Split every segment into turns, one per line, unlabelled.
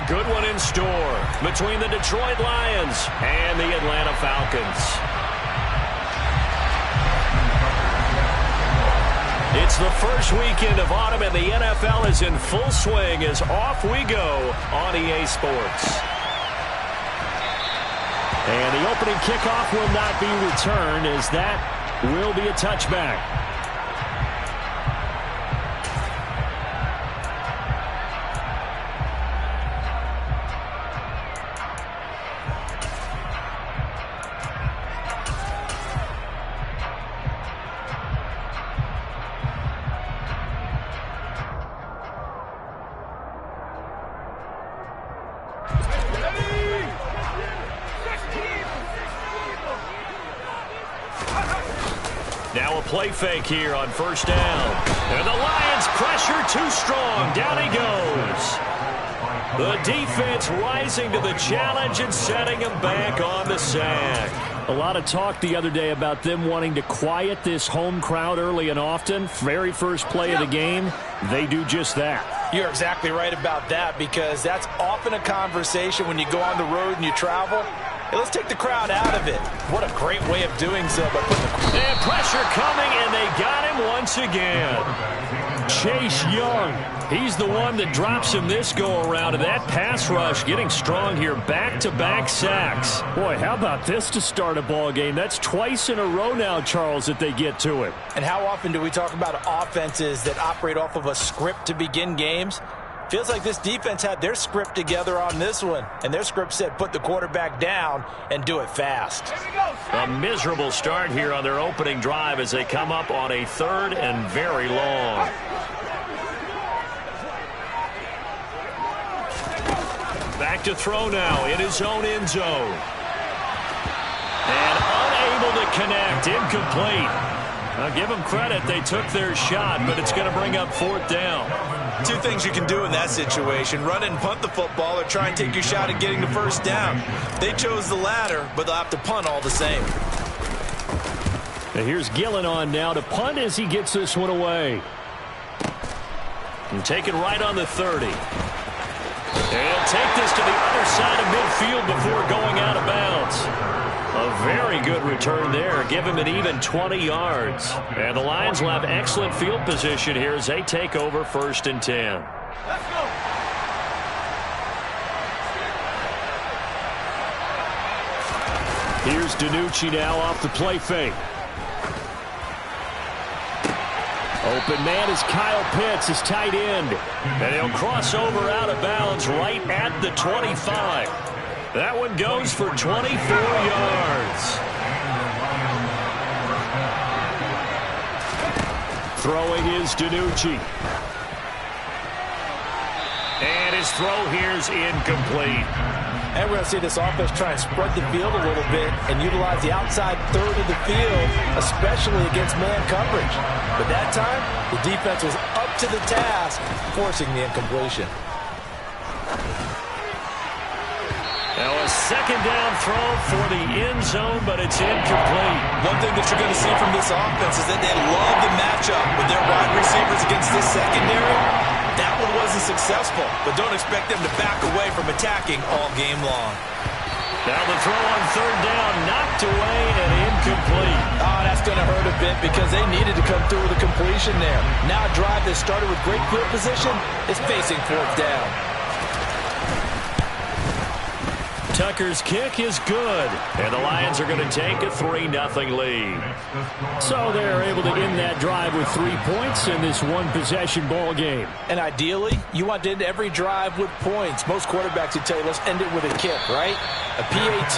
a good one in store between the Detroit Lions and the Atlanta Falcons. It's the first weekend of autumn, and the NFL is in full swing as off we go on EA Sports. And the opening kickoff will not be returned, as that will be a touchback. Now a play fake here on first down. And the Lions pressure too strong. Down he goes. The defense rising to the challenge and setting him back on the sack. A lot of talk the other day about them wanting to quiet this home crowd early and often. Very first play of the game, they do just that.
You're exactly right about that, because that's often a conversation when you go on the road and you travel. Hey, let's take the crowd out of it. What a great way of doing so. By putting
and pressure coming, and they got him once again. Chase Young, he's the one that drops him this go-around, and that pass rush getting strong here. Back-to-back sacks. Boy, how about this to start a ball game? That's twice in a row now, Charles, that they get to it.
And how often do we talk about offenses that operate off of a script to begin games? Feels like this defense had their script together on this one, and their script said put the quarterback down and do it fast.
A miserable start here on their opening drive as they come up on a 3rd and very long. Back to throw now in his own end zone. And unable to connect, incomplete. I'll give them credit, they took their shot, but it's going to bring up 4th down.
Two things you can do in that situation: run and punt the football, or try and take your shot at getting the first down. They chose the latter, but they'll have to punt all the same.
And here's Gillen on now to punt as he gets this one away. And take it right on the 30. And he'll take this to the other side of midfield before going out of bounds. A very good return there. Give him an even 20 yards. And the Lions will have excellent field position here as they take over 1st and 10.
Let's go.
Here's DiNucci now off the play fake. Open man is Kyle Pitts, his tight end. And he'll cross over out of bounds right at the 25. That one goes for 24 yards. Throwing is DiNucci. And his throw here is incomplete.
And we're going to see this offense try and spread the field a little bit and utilize the outside 3rd of the field, especially against man coverage. But that time, the defense was up to the task, forcing the incompletion.
Now a 2nd down throw for the end zone, but it's incomplete.
One thing that you're going to see from this offense is that they love the matchup with their wide receivers against this secondary. That one wasn't successful, but don't expect them to back away from attacking all game long.
Now the throw on 3rd down, knocked away and incomplete.
Oh, that's going to hurt a bit because they needed to come through with a completion there. Now a drive that started with great field position is facing 4th down.
Tucker's kick is good, and the Lions are going to take a 3-0 lead. So they're able to end that drive with 3 points in this one-possession ball game.
And ideally, you want to end every drive with points. Most quarterbacks would tell you, let's end it with a kick, right? A PAT,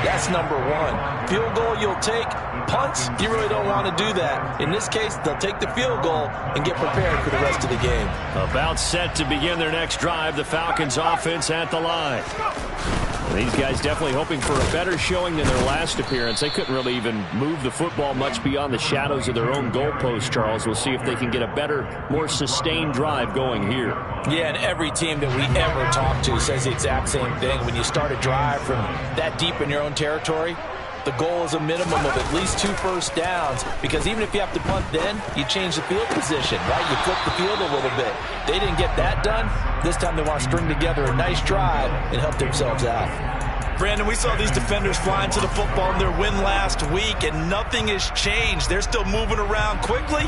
that's number 1. Field goal you'll take. Punts, you really don't want to do that. In this case, they'll take the field goal and get prepared for the rest of the game.
About set to begin their next drive, the Falcons offense at the line. These guys definitely hoping for a better showing than their last appearance. They couldn't really even move the football much beyond the shadows of their own goalpost, Charles. We'll see if they can get a better, more sustained drive going here.
Yeah, and every team that we ever talk to says the exact same thing. When you start a drive from that deep in your own territory, The goal is a minimum of at least 2 first downs, because even if you have to punt then, you change the field position, right? You flip the field a little bit. They didn't get that done. This time they want to string together a nice drive and help themselves out.
Brandon, we saw these defenders flying to the football in their win last week, and nothing has changed. They're still moving around quickly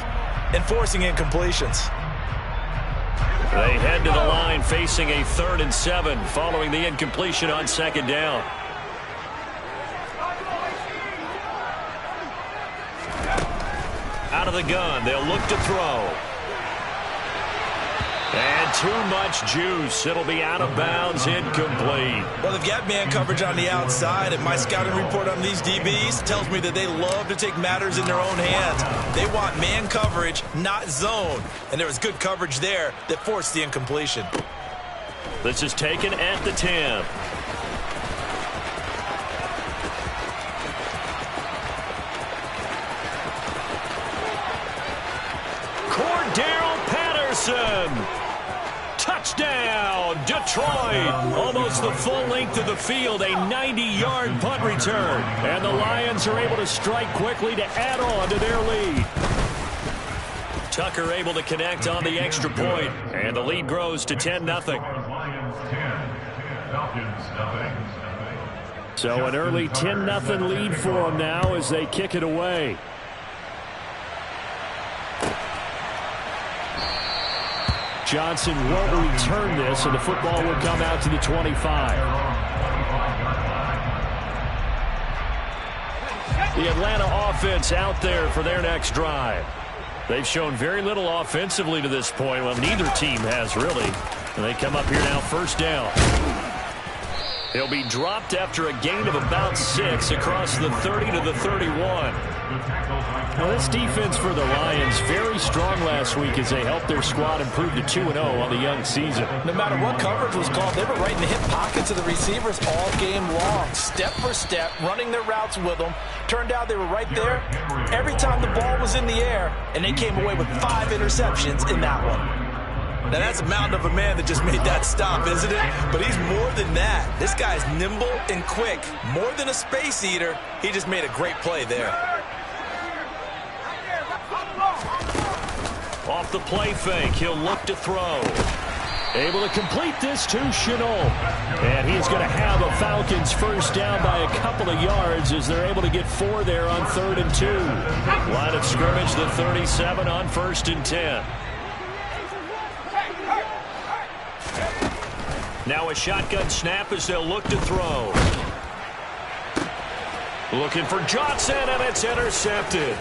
and forcing incompletions.
They head to the line facing a 3rd and 7 following the incompletion on 2nd down. Out of the gun, they'll look to throw. And too much juice. It'll be out of bounds, incomplete.
Well, they've got man coverage on the outside, and my scouting report on these DBs tells me that they love to take matters in their own hands. They want man coverage, not zone. And there was good coverage there that forced the incompletion.
This is taken at the 10. Cordell Patterson. Touchdown, Detroit. Almost the full length of the field, a 90-yard punt return. And the Lions are able to strike quickly to add on to their lead. Tucker able to connect on the extra point, and the lead grows to 10-0. So an early 10-0 lead for them now as they kick it away. Johnson won't return this, and the football will come out to the 25. The Atlanta offense out there for their next drive. They've shown very little offensively to this point. Well, neither team has, really. And they come up here now, 1st down. He'll be dropped after a gain of about 6 across the 30 to the 31. Well, this defense for the Lions, very strong last week as they helped their squad improve to 2-0 on the young season.
No matter what coverage was called, they were right in the hip pockets of the receivers all game long, step for step, running their routes with them. Turned out they were right there every time the ball was in the air, and they came away with 5 interceptions in that one.
Now, that's a mountain of a man that just made that stop, isn't it? But he's more than that. This guy's nimble and quick. More than a space eater, he just made a great play there.
Off the play fake, he'll look to throw. Able to complete this to Chenault. And he's going to have a Falcons 1st down by a couple of yards as they're able to get 4 there on 3rd and 2. Line of scrimmage, the 37 on 1st and 10. Now a shotgun snap as they'll look to throw. Looking for Johnson, and it's intercepted.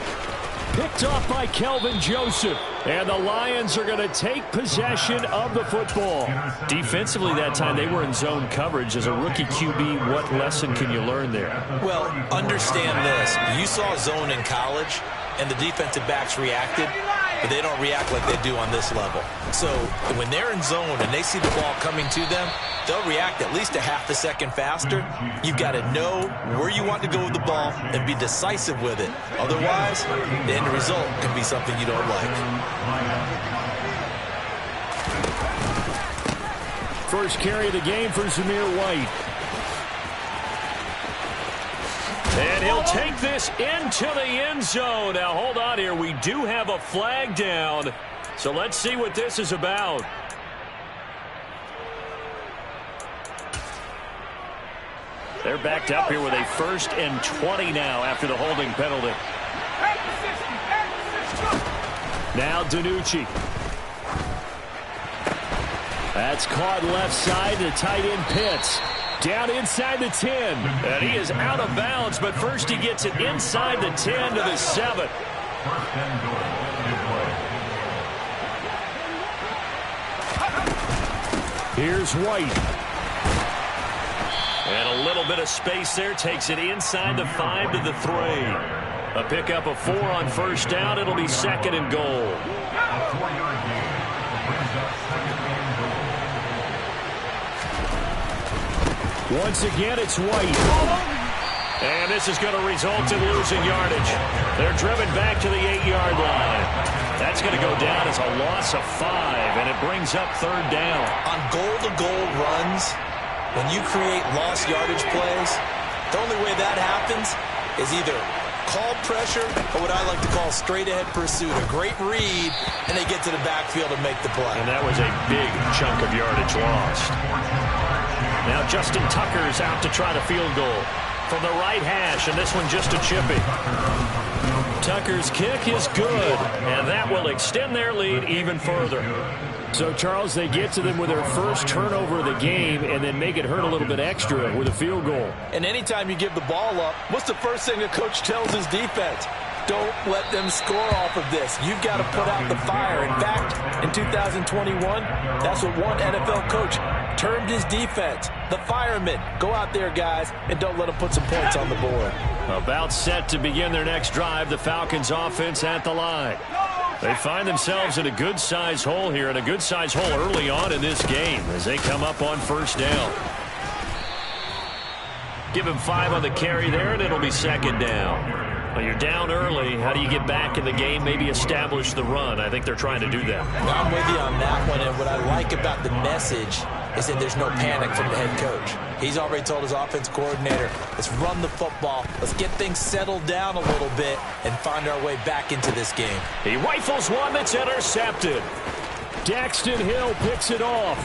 Picked off by Kelvin Joseph. And the Lions are going to take possession of the football. Defensively that time, they were in zone coverage. As a rookie QB, what lesson can you learn there?
Well, understand this. You saw zone in college, and the defensive backs reacted, but they don't react like they do on this level. So when they're in zone and they see the ball coming to them, they'll react at least a half a second faster. You've got to know where you want to go with the ball and be decisive with it. Otherwise, the end result can be something you don't like.
First carry of the game for Zamir White. And he'll take this into the end zone. Now, hold on here. We do have a flag down. So let's see what this is about. They're backed up here with a 1st and 20 now after the holding penalty. Now DiNucci. That's caught left side to tight end Pitts. Down inside the 10. And he is out of bounds, but first he gets it inside the 10 to the 7. Here's White. And a little bit of space there. Takes it inside the 5 to the 3. A pickup of 4 on 1st down. It'll be 2nd and goal. Once again, it's White. And this is going to result in losing yardage. They're driven back to the 8-yard line. That's going to go down as a loss of 5, and it brings up 3rd down.
On goal-to-goal runs, when you create lost yardage plays, the only way that happens is either called pressure or what I like to call straight-ahead pursuit. A great read, and they get to the backfield and make the play.
And that was a big chunk of yardage lost. Now Justin Tucker's out to try the field goal from the right hash, and this one just a chippy. Tucker's kick is good, and that will extend their lead even further. So, Charles, they get to them with their first turnover of the game and then make it hurt a little bit extra with a field goal.
And anytime you give the ball up, what's the first thing a coach tells his defense? Don't let them score off of this. You've got to put out the fire. In fact, in 2021, that's what one NFL coach termed his defense. The firemen. Go out there, guys, and don't let them put some points on the board.
About set to begin their next drive, the Falcons offense at the line. They find themselves in a good-sized hole here, and a good-sized hole early on in this game as they come up on first down. Give him 5 on the carry there, and it'll be second down. Well, you're down early. How do you get back in the game, maybe establish the run? I think they're trying to do that.
I'm with you on that one, and what I like about the message is that there's no panic from the head coach. He's already told his offense coordinator, let's run the football, let's get things settled down a little bit and find our way back into this game.
He rifles one that's intercepted. Daxton Hill picks it off.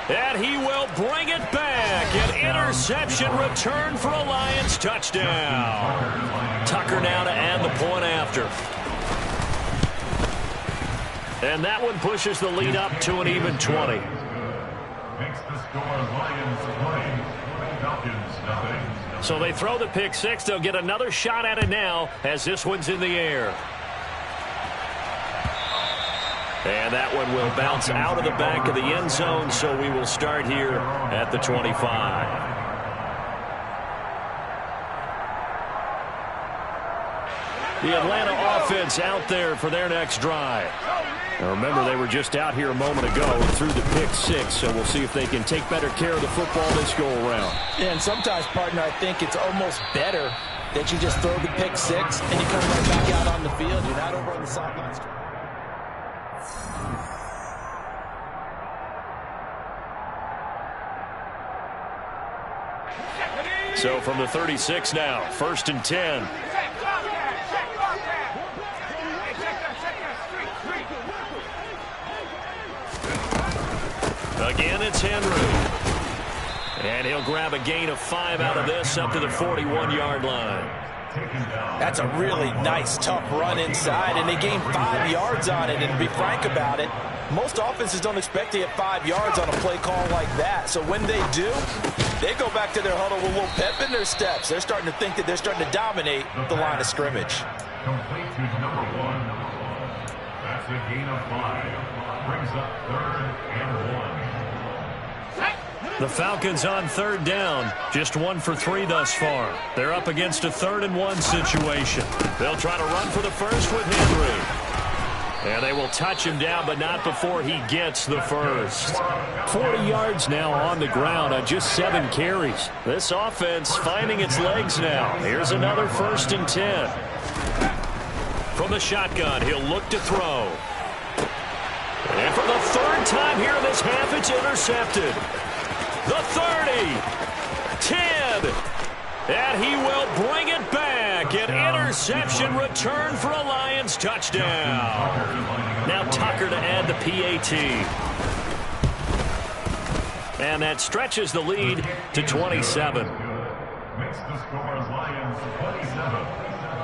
And he will bring it back. An interception return for a Lions touchdown. Tucker now to add the point after. And that one pushes the lead up to an even 20.
Makes the score Lions 20, Falcons nothing.
So they throw the pick six. They'll get another shot at it now as this one's in the air. And that one will bounce out of the back of the end zone, so we will start here at the 25. The Atlanta offense out there for their next drive. Now remember, they were just out here a moment ago and threw the pick six, so we'll see if they can take better care of the football this go-around.
Yeah, and sometimes, partner, I think it's almost better that you just throw the pick six and you come right back out on the field. You're not over on the sidelines.
So from the 36 now, 1st and 10. Again, it's Henry. And he'll grab a gain of 5 out of this up to the 41-yard line.
That's a really nice, tough run inside, and they gained 5 yards on it. And to be frank about it, most offenses don't expect to get 5 yards on a play call like that. So when they do, they go back to their huddle with a little pep in their steps. They're starting to think that they're starting to dominate the line of scrimmage.
Complete to number 1. That's a gain of 5. Brings up 3rd and 1.
The Falcons on 3rd down, just 1 for 3 thus far. They're up against a 3rd and 1 situation. They'll try to run for the first with Henry. And they will touch him down, but not before he gets the first. 40 yards now on the ground on just 7 carries. This offense finding its legs now. Here's another 1st and 10. From the shotgun, he'll look to throw. And for the 3rd time here in this half, it's intercepted. The 30, 10, and he will bring it back. An interception return for a Lions touchdown. Now Tucker to add the PAT. And that stretches the lead to 27.
Makes the score Lions 27,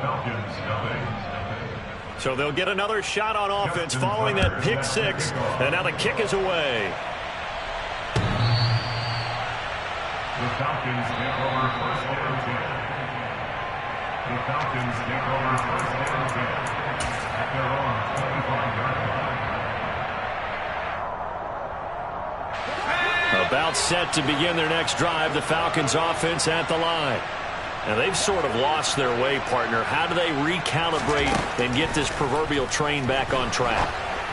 Falcons nothing.
So they'll get another shot on offense following that pick six. And now the kick is away.
The Falcons take over 1st and 10. The Falcons take over 1st and 10 at their own 25-yard line.
About set to begin their next drive, the Falcons offense at the line. And they've sort of lost their way, partner. How do they recalibrate and get this proverbial train back on track?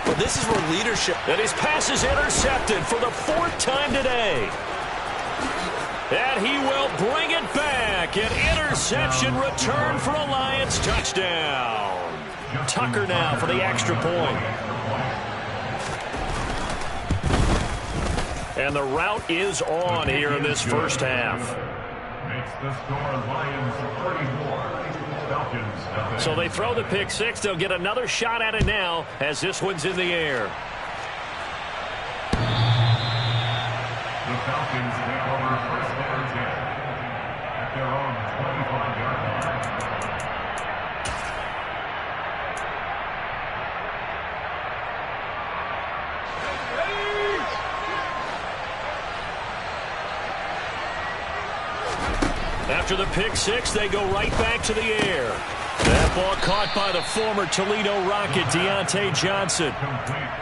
Well, this is where leadership...
And his pass is intercepted for the 4th time today. And he will bring it back. An interception return for a Lions touchdown. Tucker now for the extra point. And the route is on here in this first half.
Makes the score Lions 34, Falcons nothing.
So they throw the pick six. They'll get another shot at it now as this one's in the air.
The Falcons take over first down 10 at their own 25-yard line.
After the pick six, they go right back to the air. That ball caught by the former Toledo Rocket, Deontay Johnson.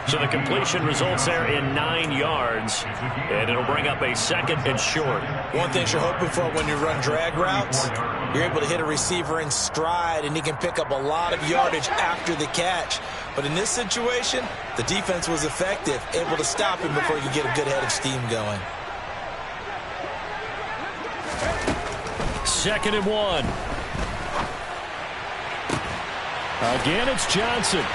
So the completion results there in 9 yards, and it'll bring up a second and short.
One thing you're hoping for when you run drag routes, you're able to hit a receiver in stride, and he can pick up a lot of yardage after the catch. But in this situation, the defense was effective, able to stop him before he could get a good head of steam going.
Second and 1. Again, it's Johnson. 20.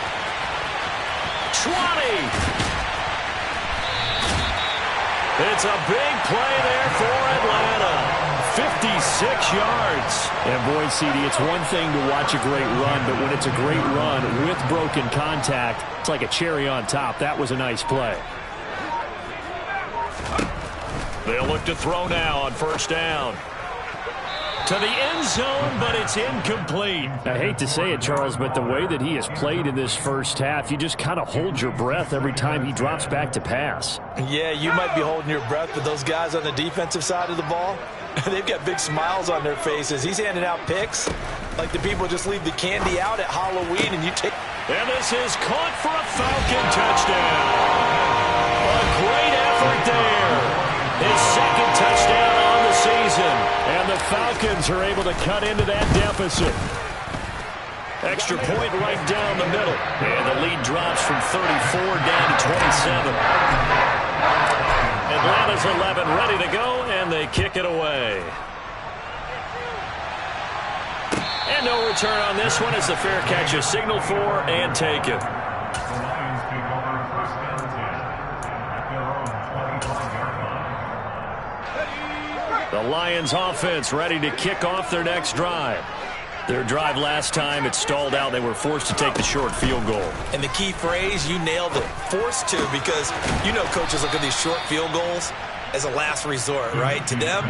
It's a big play there for Atlanta. 56 yards. And boy, CD, it's one thing to watch a great run, but when it's a great run with broken contact, it's like a cherry on top. That was a nice play. They'll look to throw now on first down. To the end zone, but it's incomplete. I hate to say it, Charles, but the way that he has played in this first half, you just kind of hold your breath every time he drops back to pass.
Yeah, you might be holding your breath, but those guys on the defensive side of the ball, they've got big smiles on their faces. He's handing out picks like the people just leave the candy out at Halloween, and you take...
And this is caught for a Falcon touchdown. A great effort there. His second touchdown on the season. And the Falcons are able to cut into that deficit. Extra point right down the middle. And the lead drops from 34 down to 27. Atlanta's 11 ready to go, and they kick it away. And no return on this one as the fair catch is signaled for and taken.
The Lions take over first down 10 at their own 25-yard line.
The Lions offense ready to kick off their next drive. Their drive last time, it stalled out. They were forced to take the short field goal.
And the key phrase, you nailed it, forced to, because you know coaches look at these short field goals as a last resort, right? To them,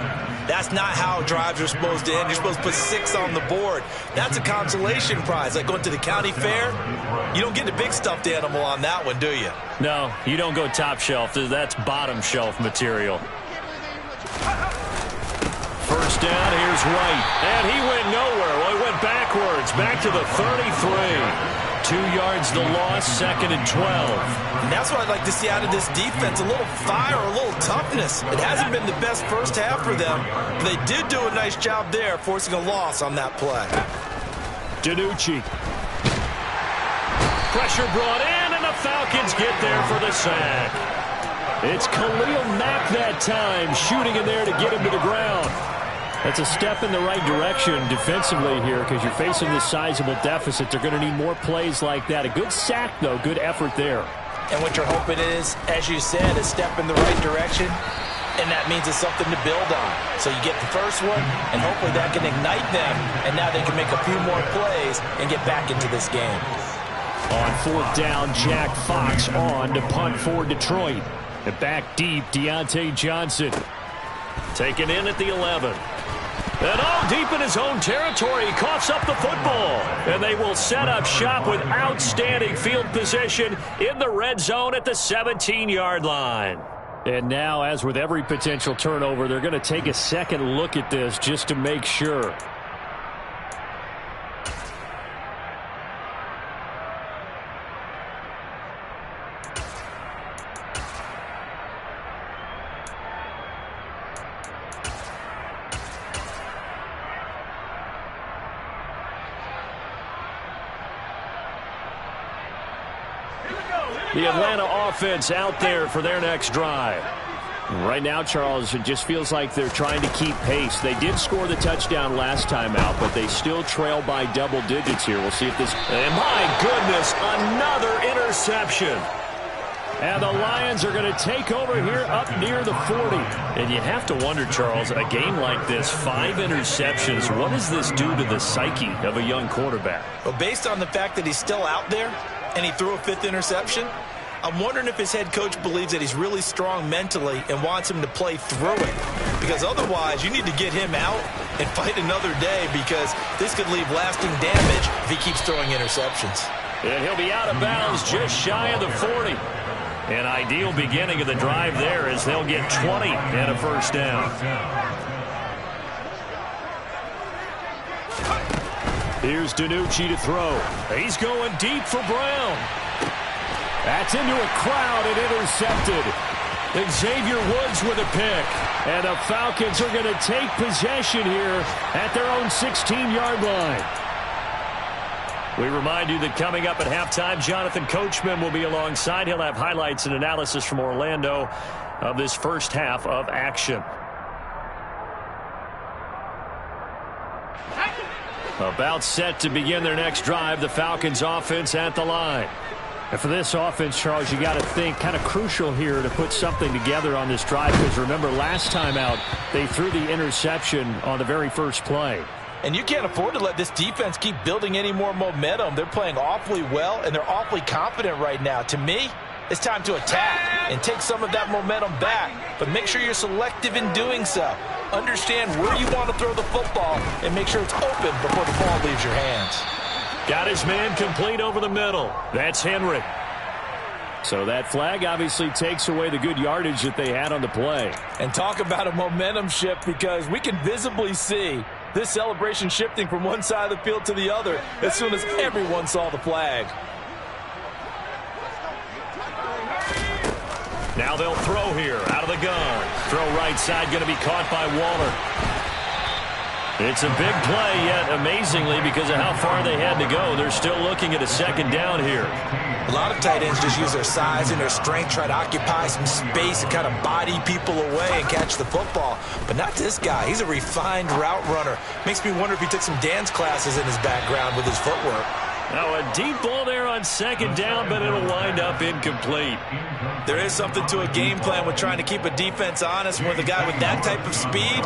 that's not how drives are supposed to end. You're supposed to put 6 on the board. That's a consolation prize. Like going to the county fair, you don't get the big stuffed animal on that one, do you?
No, you don't go top shelf. That's bottom shelf material. First down, here's Wright. And he went nowhere. Well, he went backwards, back to the 33. 2 yards the loss, second and 12.
And that's what I'd like to see out of this defense, a little fire, a little toughness. It hasn't been the best first half for them, but they did do a nice job there, forcing a loss on that play.
Danucci. Pressure brought in, and the Falcons get there for the sack. It's Khalil Mack that time, shooting in there to get him to the ground. That's a step in the right direction defensively here because you're facing this sizable deficit. They're going to need more plays like that. A good sack, though. Good effort there.
And what you're hoping is, as you said, a step in the right direction, and that means it's something to build on. So you get the first one, and hopefully that can ignite them, and now they can make a few more plays and get back into this game.
On fourth down, Jack Fox on to punt for Detroit. And back deep, Deontay Johnson. Taken in at the 11. And all deep in his own territory, he coughs up the football. And they will set up shop with outstanding field position in the red zone at the 17-yard line. And now, as with every potential turnover, they're going to take a second look at this just to make sure. The Atlanta offense out there for their next drive. Right now, Charles, it just feels like they're trying to keep pace. They did score the touchdown last time out, but they still trail by double digits here. We'll see if this... And my goodness, another interception. And the Lions are going to take over here up near the 40.
And you have to wonder, Charles, a game like this, 5 interceptions, what does this do to the psyche of a young quarterback?
Well, based on the fact that he's still out there and he threw a 5th interception, I'm wondering if his head coach believes that he's really strong mentally and wants him to play through it. Because otherwise, you need to get him out and fight another day, because this could leave lasting damage if he keeps throwing interceptions.
And he'll be out of bounds just shy of the 40. An ideal beginning of the drive there, as they'll get 20 and a first down. Here's DiNucci to throw. He's going deep for Brown. That's into a crowd and intercepted. Xavier Woods with a pick. And the Falcons are going to take possession here at their own 16-yard line. We remind you that coming up at halftime, Jonathan Coachman will be alongside. He'll have highlights and analysis from Orlando of this first half of action. About set to begin their next drive, the Falcons offense at the line. And for this offense, Charles, you got to think kind of crucial here to put something together on this drive, because remember last time out they threw the interception on the very first play.
And you can't afford to let this defense keep building any more momentum. They're playing awfully well, and they're awfully confident right now. To me, it's time to attack and take some of that momentum back. But make sure you're selective in doing so. Understand where you want to throw the football and make sure it's open before the ball leaves your hands.
Got his man complete over the middle. That's Henry. So that flag obviously takes away the good yardage that they had on the play.
And talk about a momentum shift, because we can visibly see this celebration shifting from one side of the field to the other as soon as everyone saw the flag.
Now they'll throw here out of the gun. Throw right side, going to be caught by Waller. It's a big play, yet amazingly, because of how far they had to go, they're still looking at a second down here.
A lot of tight ends just use their size and their strength, try to occupy some space and kind of body people away and catch the football. But not this guy. He's a refined route runner. Makes me wonder if he took some dance classes in his background with his footwork.
Now a deep ball there on second down, but it'll wind up incomplete.
There is something to a game plan with trying to keep a defense honest. With a guy with that type of speed,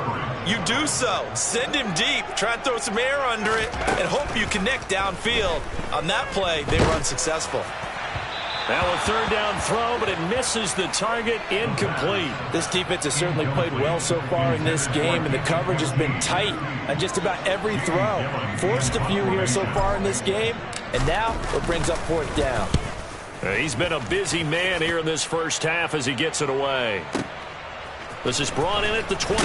you do so. Send him deep, try and throw some air under it, and hope you connect downfield. On that play, they were unsuccessful.
Now a third down throw, but it misses the target, incomplete.
This defense has certainly played well so far in this game, and the coverage has been tight on just about every throw. Forced a few here so far in this game, and now it brings up fourth down.
He's been a busy man here in this first half as he gets it away. This is brought in at the 21.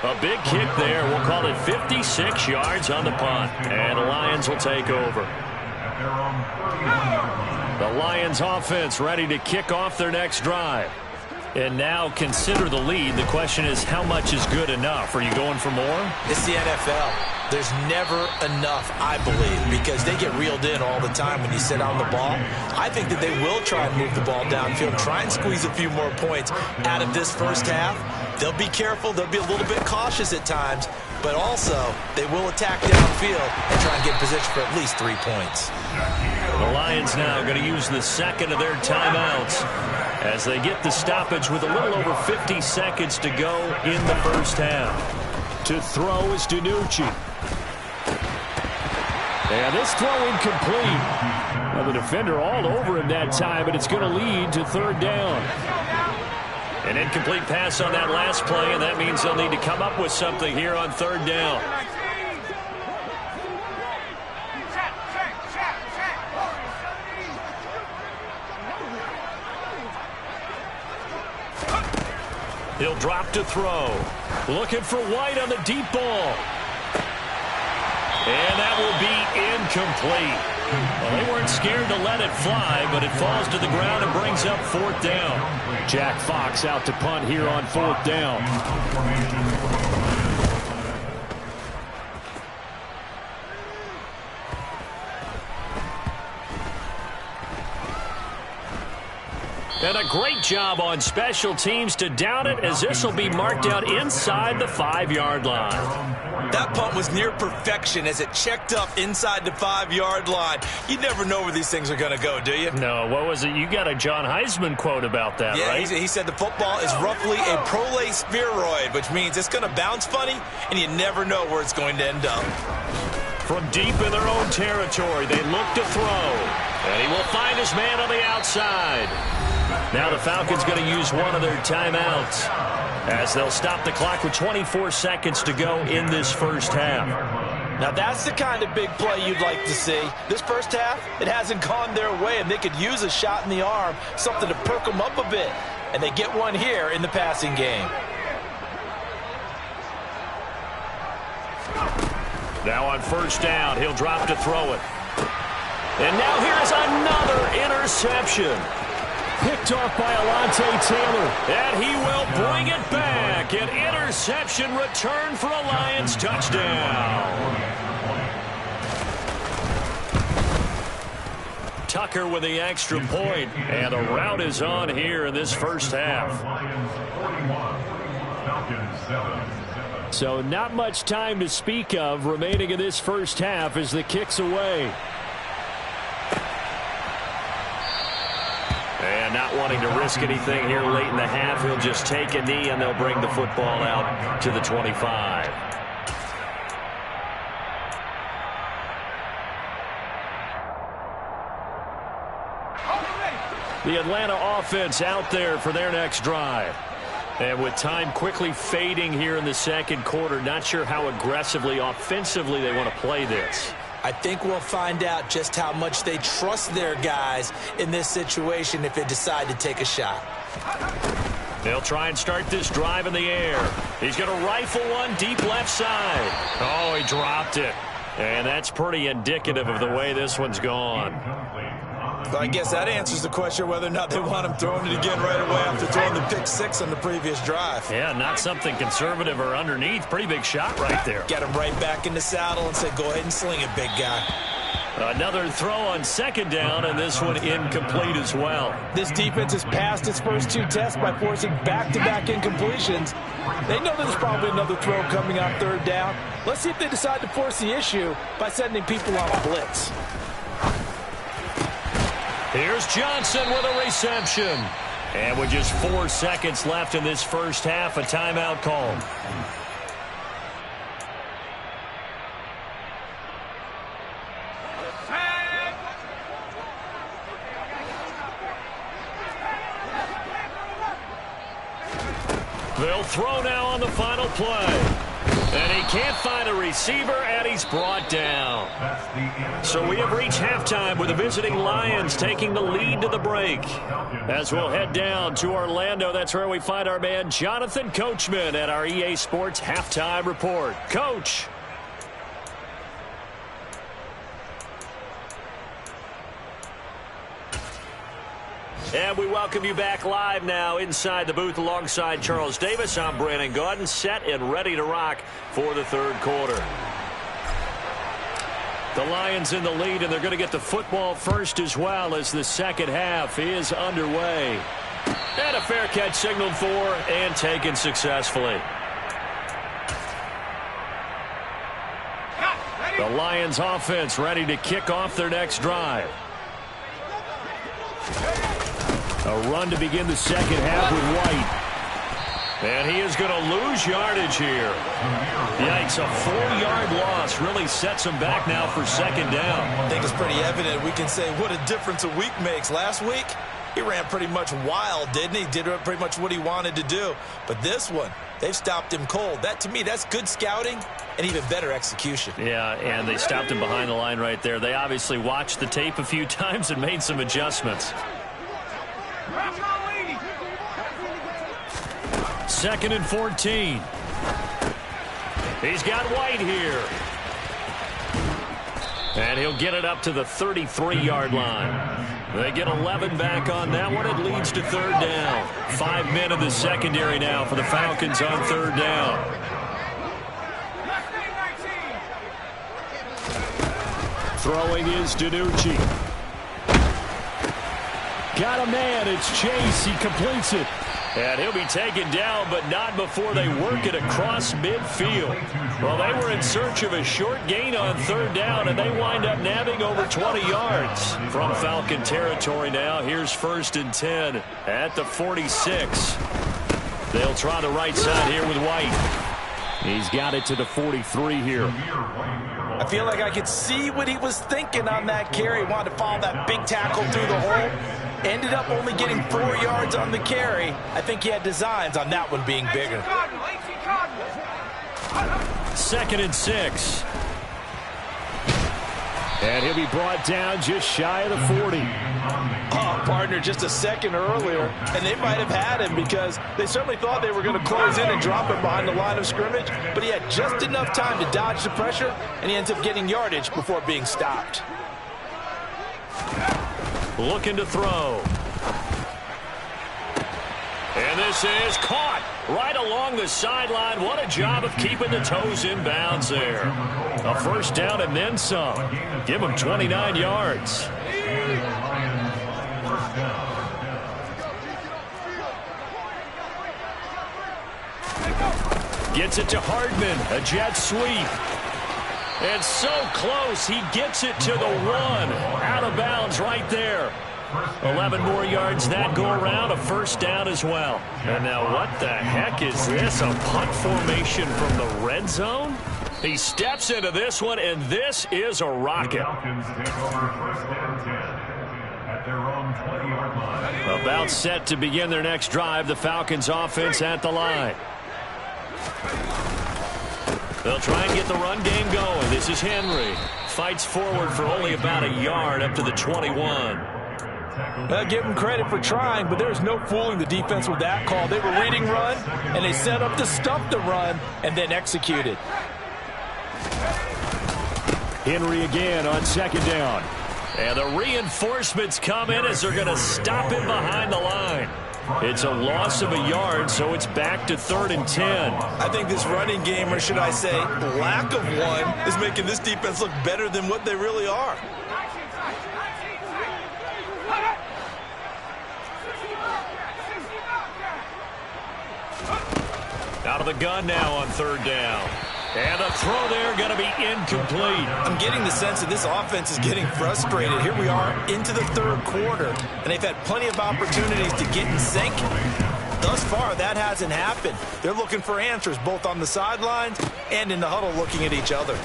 A big kick there. We'll call it 56 yards on the punt, and the Lions will take over. The Lions offense ready to kick off their next drive. And now consider the lead. The question is, how much is good enough? Are you going for more?
It's the NFL. There's never enough, I believe, because they get reeled in all the time when you sit on the ball. I think that they will try and move the ball downfield, try and squeeze a few more points out of this first half. They'll be careful. They'll be a little bit cautious at times, but also they will attack downfield and try and get in position for at least 3 points.
The Lions now going to use the second of their timeouts as they get the stoppage with a little over 50 seconds to go in the first half. To throw is DiNucci. And this throw incomplete. Well, the defender all over him that time, but it's going to lead to third down. An incomplete pass on that last play, and that means they'll need to come up with something here on third down. He'll drop to throw. Looking for White on the deep ball. And that will be incomplete. Well, they weren't scared to let it fly, but it falls to the ground and brings up fourth down. Jack Fox out to punt here on fourth down. And a great job on special teams to down it, as this will be marked out inside the 5-yard line.
That punt was near perfection as it checked up inside the 5-yard line. You never know where these things are going to go, do you?
No, what was it? You got a John Heisman quote about that, right?
Yeah, he said the football is roughly a prolate spheroid, which means it's going to bounce funny, and you never know where it's going to end up.
From deep in their own territory, they look to throw. And he will find his man on the outside. Now the Falcons going to use one of their timeouts as they'll stop the clock with 24 seconds to go in this first half.
Now that's the kind of big play you'd like to see. This first half, it hasn't gone their way, and they could use a shot in the arm, something to perk them up a bit. And they get one here in the passing game.
Now on first down, he'll drop to throw it. And now here's another interception. Picked off by Alontae Taylor. And he will bring it back. An interception return for a Lions touchdown. Tucker with the extra point. And the route is on here in this first half. So not much time to speak of remaining in this first half as the kick's away. And not wanting to risk anything here late in the half, he'll just take a knee and they'll bring the football out to the 25. The Atlanta offense out there for their next drive. And with time quickly fading here in the second quarter, not sure how aggressively, offensively they want to play this.
I think we'll find out just how much they trust their guys in this situation if they decide to take a shot.
They'll try and start this drive in the air. He's going to rifle one deep left side. Oh, he dropped it. And that's pretty indicative of the way this one's gone.
So I guess that answers the question whether or not they want him throwing it again right away after throwing the pick six on the previous drive.
Yeah, not something conservative or underneath. Pretty big shot right there.
Get him right back in the saddle and say, go ahead and sling it, big guy.
Another throw on second down, and this one incomplete as well.
This defense has passed its first two tests by forcing back-to-back incompletions. They know there's probably another throw coming on third down. Let's see if they decide to force the issue by sending people on a blitz.
Here's Johnson with a reception. And with just 4 seconds left in this first half, a timeout called. They'll throw now on the final play. And he can't find a receiver, and he's brought down. So we have reached halftime with the visiting Lions taking the lead to the break. As we'll head down to Orlando, that's where we find our man Jonathan Coachman at our EA Sports Halftime Report. Coach. And we welcome you back live now inside the booth alongside Charles Davis. I'm Brandon Gaudin, set and ready to rock for the third quarter. The Lions in the lead, and they're going to get the football first as well as the second half is underway. And a fair catch signaled for and taken successfully. The Lions offense ready to kick off their next drive. A run to begin the second half with White. And he is going to lose yardage here. Yikes, a 4-yard loss really sets him back now for second down.
I think it's pretty evident. We can say what a difference a week makes. Last week, he ran pretty much wild, didn't he? Did pretty much what he wanted to do. But this one, they've stopped him cold. That, to me, that's good scouting and even better execution.
Yeah, and they stopped him behind the line right there. They obviously watched the tape a few times and made some adjustments. Second and 14. He's got White here. And he'll get it up to the 33-yard line. They get 11 back on that one. It leads to third down. 5 men in the secondary now for the Falcons on third down. Throwing is DiNucci. Got a man. It's Chase. He completes it. And he'll be taken down, but not before they work it across midfield. Well, they were in search of a short gain on third down, and they wind up nabbing over 20 yards. From Falcon territory now, here's 1st and 10 at the 46. They'll try the right side here with White. He's got it to the 43 here.
I feel like I could see what he was thinking on that carry. He wanted to follow that big tackle through the hole. Ended up only getting 4 yards on the carry. I think he had designs on that one being bigger.
2nd and 6. And he'll be brought down just shy of the 40.
Oh, partner, just a second earlier, and they might have had him because they certainly thought they were going to close in and drop him behind the line of scrimmage, but he had just enough time to dodge the pressure, and he ends up getting yardage before being stopped.
Looking to throw. And this is caught right along the sideline. What a job of keeping the toes in bounds there. A 1st down and then some. Give him 29 yards. Gets it to Hardman. A jet sweep. And so close, he gets it to the 1. Out of bounds right there. 11 more yards that go around, a 1st down as well. And now what the heck is this? A punt formation from the red zone? He steps into this one, and this is a rocket. About set to begin their next drive, the Falcons offense at the line. They'll try and get the run game going. This is Henry. Fights forward for only about a yard up to the 21.
Give them credit for trying, but there's no fooling the defense with that call. They were reading run, and they set up to stop the run and then executed.
Henry again on 2nd down. And the reinforcements come in as they're going to stop him behind the line. It's a loss of a yard, so it's back to 3rd and 10.
I think this running game, or should I say lack of one, is making this defense look better than what they really are.
Out of the gun now on 3rd down. And the throw there going to be incomplete.
I'm getting the sense that this offense is getting frustrated. Here we are into the 3rd quarter, and they've had plenty of opportunities to get in sync. Thus far, that hasn't happened. They're looking for answers both on the sidelines and in the huddle looking at each other.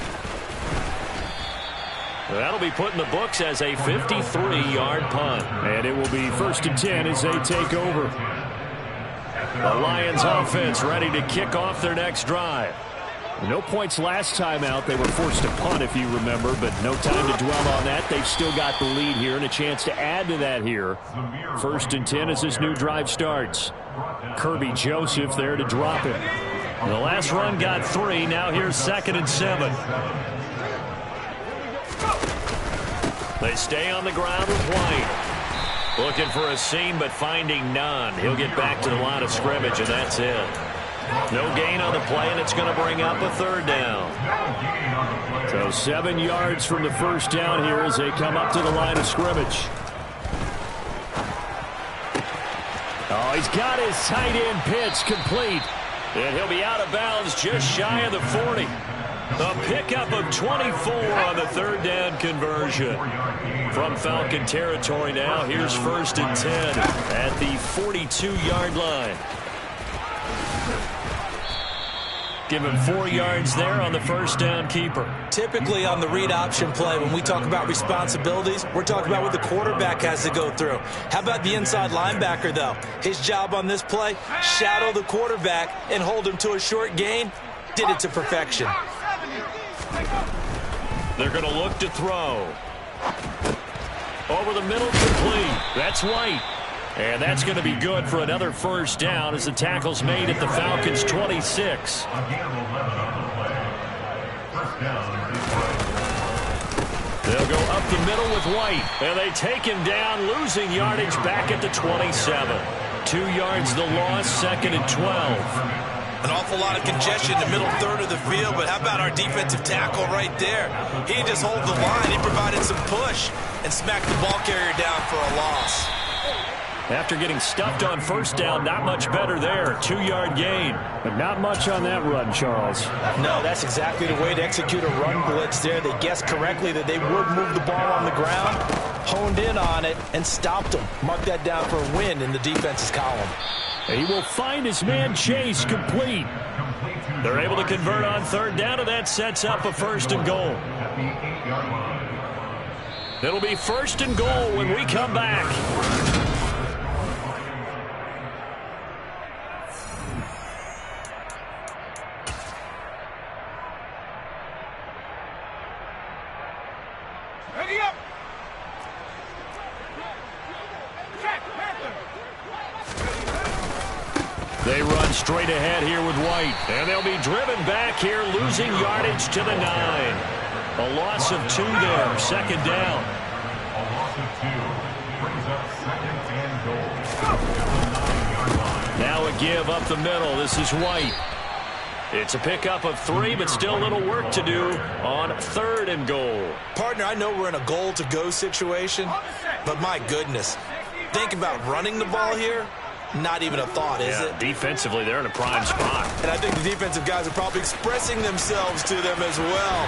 That'll be put in the books as a 53-yard punt. And it will be 1st and 10 as they take over. The Lions offense ready to kick off their next drive. No points last time out. They were forced to punt, if you remember, but no time to dwell on that. They've still got the lead here and a chance to add to that here. 1st and 10 as this new drive starts. Kirby Joseph there to drop it. The last run got 3. Now here's 2nd and 7. They stay on the ground with White. Looking for a seam, but finding none. He'll get back to the line of scrimmage, and that's it. No gain on the play, and it's going to bring up a 3rd down. So 7 yards from the 1st down here as they come up to the line of scrimmage. Oh, he's got his tight end pitch complete. And he'll be out of bounds just shy of the 40. A pickup of 24 on the 3rd down conversion. From Falcon territory now, here's 1st and 10 at the 42-yard line. Give him 4 yards there on the 1st down keeper.
Typically on the read option play, when we talk about responsibilities, we're talking about what the quarterback has to go through. How about the inside linebacker, though? His job on this play, shadow the quarterback and hold him to a short gain. Did it to perfection.
They're going to look to throw. Over the middle, complete. That's White. And that's going to be good for another 1st down as the tackle's made at the Falcons' 26. They'll go up the middle with White. And they take him down, losing yardage back at the 27. 2 yards the loss, 2nd and 12.
An awful lot of congestion in the middle 3rd of the field, but how about our defensive tackle right there? He didn't just hold the line. He provided some push and smacked the ball carrier down for a loss.
After getting stuffed on first down, not much better there. 2-yard gain. But not much on that run, Charles.
No, that's exactly the way to execute a run blitz there. They guessed correctly that they would move the ball on the ground, honed in on it, and stopped them. Mark that down for a win in the defense's column.
He will find his man Chase complete. They're able to convert on third down, and that sets up a 1st and goal. It'll be 1st and goal when we come back. They run straight ahead here with White. And they'll be driven back here, losing yardage to the 9. A loss of 2 there, 2nd down.
A loss of 2 brings up 2nd and goal.
Now a give up the middle. This is White. It's a pickup of 3, but still a little work to do on 3rd and goal.
Partner, I know we're in a goal-to-go situation, but my goodness, think about running the ball here. Not even a thought, is it?
Defensively, they're in a prime spot.
And I think the defensive guys are probably expressing themselves to them as well.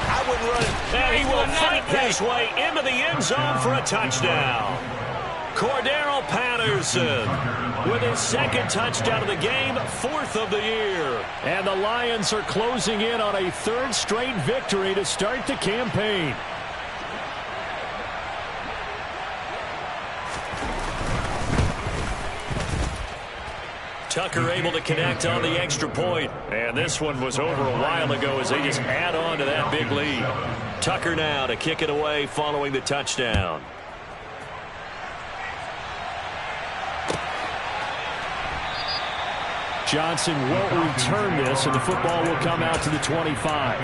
I wouldn't run it.
And he will fight his way into the end zone for a touchdown. Cordero Patterson with his 2nd touchdown of the game, 4th of the year. And the Lions are closing in on a 3rd straight victory to start the campaign. Tucker able to connect on the extra point. And this one was over a while ago as they just add on to that big lead. Tucker now to kick it away following the touchdown. Johnson will return this, and the football will come out to the 25.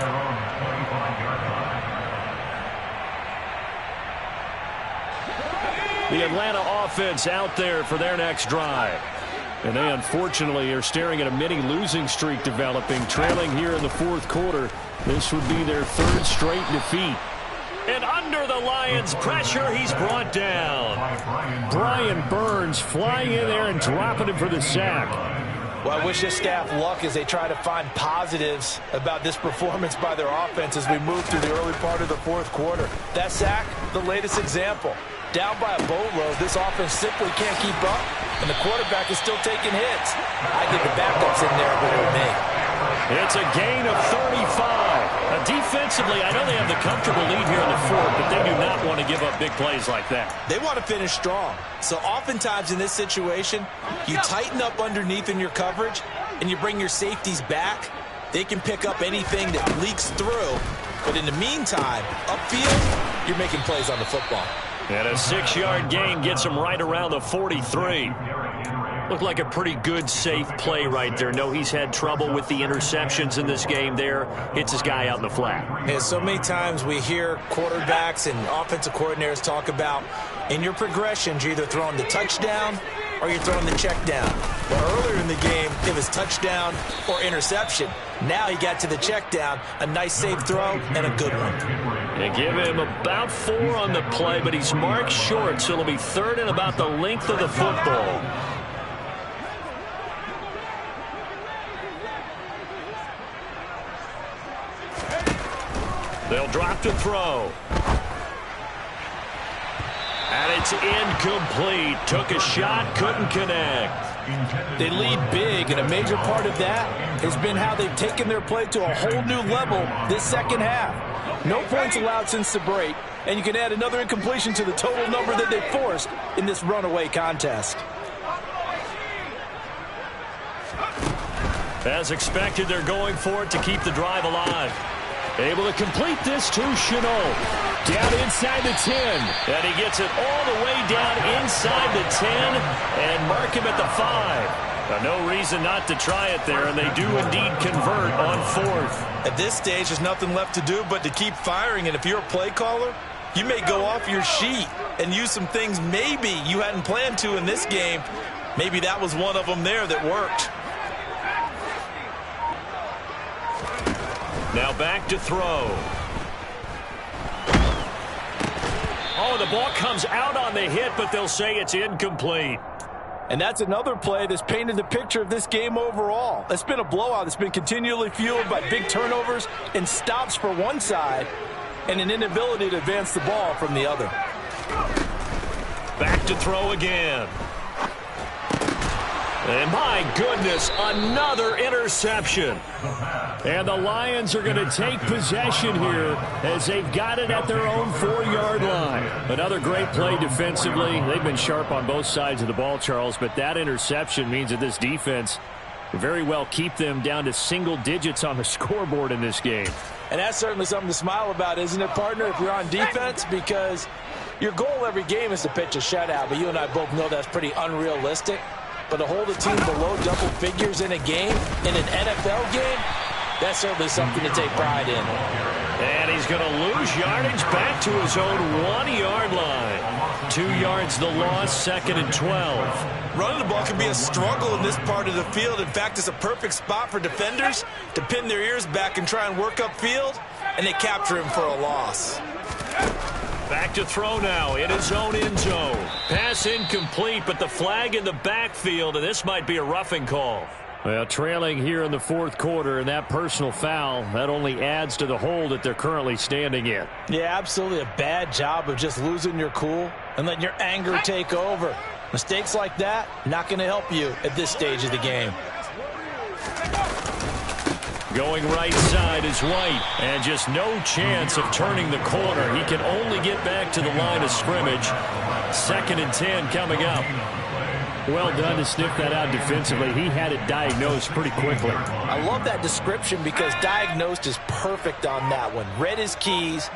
The Atlanta offense out there for their next drive. And they unfortunately are staring at a mini losing streak developing, trailing here in the 4th quarter. This would be their 3rd straight defeat. And under the Lions' pressure, he's brought down. Brian Burns flying in there and dropping him for the sack.
Well, I wish this staff luck as they try to find positives about this performance by their offense as we move through the early part of the 4th quarter. That sack, the latest example. Down by a boatload, this offense simply can't keep up, and the quarterback is still taking hits. I think the backups in there will remain.
It's a gain of 35. Defensively, I know they have the comfortable lead here in the 4th, but they do not want to give up big plays like that.
They want to finish strong. So oftentimes in this situation, you tighten up underneath in your coverage, and you bring your safeties back. They can pick up anything that leaks through. But in the meantime, upfield, you're making plays on the football.
And a 6-yard gain gets him right around the 43. Looked like a pretty good, safe play right there. No, he's had trouble with the interceptions in this game there. Hits his guy out in the flat.
Yeah, so many times we hear quarterbacks and offensive coordinators talk about in your progressions, you're either throwing the touchdown or you're throwing the check down. But earlier in the game, it was touchdown or interception. Now he got to the check down, a nice safe throw, and a good one.
They give him about 4 on the play, but he's marked short, so it'll be 3rd and about the length of the football. They'll drop to throw. And it's incomplete. Took a shot, couldn't connect.
They lead big, and a major part of that has been how they've taken their play to a whole new level this 2nd half. No points allowed since the break, and you can add another incompletion to the total number that they forced in this runaway contest.
As expected, they're going for it to keep the drive alive. Able to complete this to Chenault. Down inside the 10. And he gets it all the way down inside the 10 and mark him at the 5. Now, no reason not to try it there, and they do indeed convert on 4th.
At this stage, there's nothing left to do but to keep firing, and if you're a play caller, you may go off your sheet and use some things maybe you hadn't planned to in this game. Maybe that was one of them there that worked.
Now back to throw. Oh, the ball comes out on the hit, but they'll say it's incomplete.
And that's another play that's painted the picture of this game overall. It's been a blowout. It's been continually fueled by big turnovers and stops for one side and an inability to advance the ball from the other.
Back to throw again. And my goodness, another interception. And the Lions are going to take possession here as they've got it at their own 4-yard line. Another great play defensively. They've been sharp on both sides of the ball, Charles, but that interception means that this defense will very well keep them down to single digits on the scoreboard in this game.
And that's certainly something to smile about, isn't it, partner, if you're on defense? Because your goal every game is to pitch a shutout, but you and I both know that's pretty unrealistic. But to hold a team below double figures in a game, in an NFL game, that's certainly something to take pride in.
And he's going to lose yardage back to his own 1-yard line. 2 yards the loss, 2nd and 12.
Running the ball can be a struggle in this part of the field. In fact, it's a perfect spot for defenders to pin their ears back and try and work upfield, and they capture him for a loss.
Back to throw now in his own end zone. Pass incomplete, but the flag in the backfield, and this might be a roughing call. Well, trailing here in the 4th quarter, and that personal foul, that only adds to the hole that they're currently standing in.
Yeah, absolutely a bad job of just losing your cool and letting your anger take over. Mistakes like that, not going to help you at this stage of the game.
Going right side is White, and just no chance of turning the corner. He can only get back to the line of scrimmage. 2nd and 10 coming up. Well done to sniff that out defensively. He had it diagnosed pretty quickly.
I love that description because diagnosed is perfect on that one. Read his keys,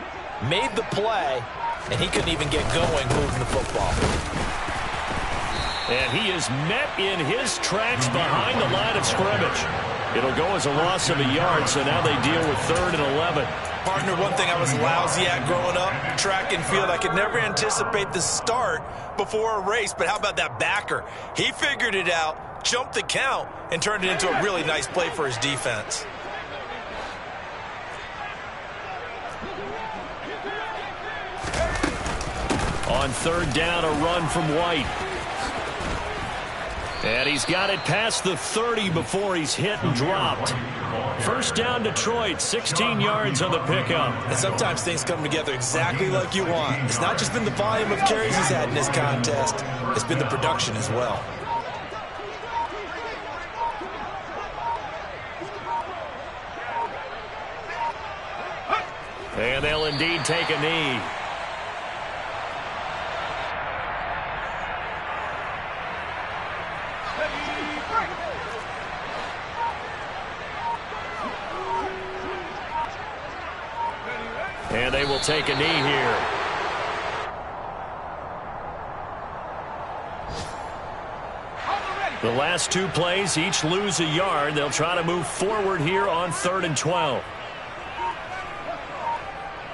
made the play, and he couldn't even get going moving the football.
And he is met in his tracks behind the line of scrimmage. It'll go as a loss of a yard, so now they deal with 3rd and 11.
Partner, one thing I was lousy at growing up, track and field, I could never anticipate the start before a race, but how about that backer? He figured it out, jumped the count, and turned it into a really nice play for his defense.
On 3rd down, a run from White. And he's got it past the 30 before he's hit and dropped. 1st down, Detroit, 16 yards on the pickup.
And sometimes things come together exactly like you want. It's not just been the volume of carries he's had in this contest. It's been the production as well.
And they'll indeed take a knee. And they will take a knee here. The last 2 plays each lose a yard. They'll try to move forward here on 3rd and 12.